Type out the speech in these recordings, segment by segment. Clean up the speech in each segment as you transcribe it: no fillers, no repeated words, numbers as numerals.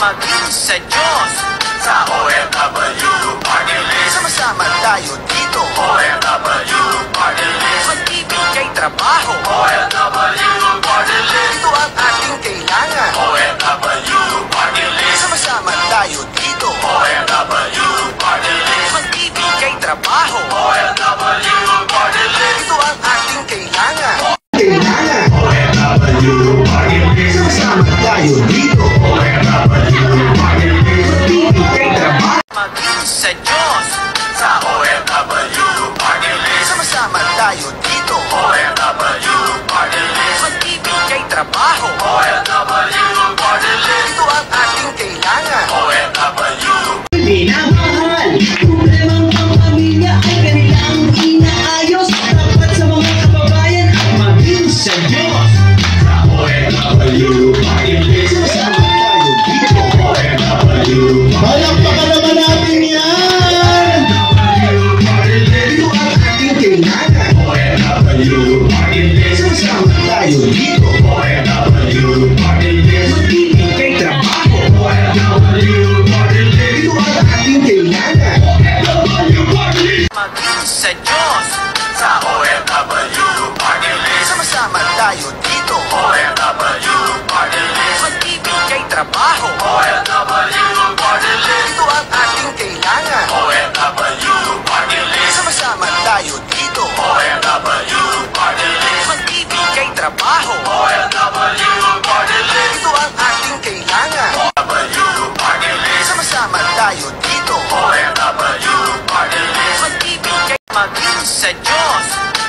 maging sa Diyos. Sa OFW Party List, Sama-sama tayo dito. OFW Party List, Magbibigay trabaho. OFW Party List, Ito ang ating kailangan. OFW Party List, Sama-sama tayo dito. OFW Party List, Magbibigay trabaho. OFW Party List, Ito ang ating kailangan. OFW Party List, Sama-sama tayo dito. OFW Party List, Magbibigay trabaho. Maging sa Diyos. sa OFW Party List, Sama-sama tayo dito. OFW Party List, Magbibigay trabaho. OFW Party List, Ito ang ating kailangan. OFW Minamahal, problemang ang pamilya ay kanilang inaayos. Dapat sa mga kababayan at maging sa Diyos. sa OFW Party List, Sama-sama tayo dito. OFW Palakpakan naman natin yan! Party List, Ito ang ating kailangan. OFW Party List, Sama-sama tayo dito. OFW Party List, Magbibigay trabaho. OFW Party List, Ito ang ating kailangan. OFW Party List, Maging sa Diyos. sa OFW Party List, Sama-sama tayo dito. OFW Party List, Magbibigay trabaho. OFW Party List, Ito ang ating kailangan. OFW Party List, Sama-sama tayo dito. OFW Party List, Magbibigay trabaho. OFW Party List, Ito ang ating kailangan. OFW Party List, Sama-sama tayo dito. OFW Party List, Magbibigay maging sa Diyos.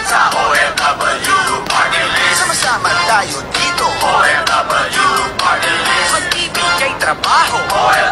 sa OFW Party List, Sama-sama tayo dito. OFW Party List, Magbibigay trabaho. OFW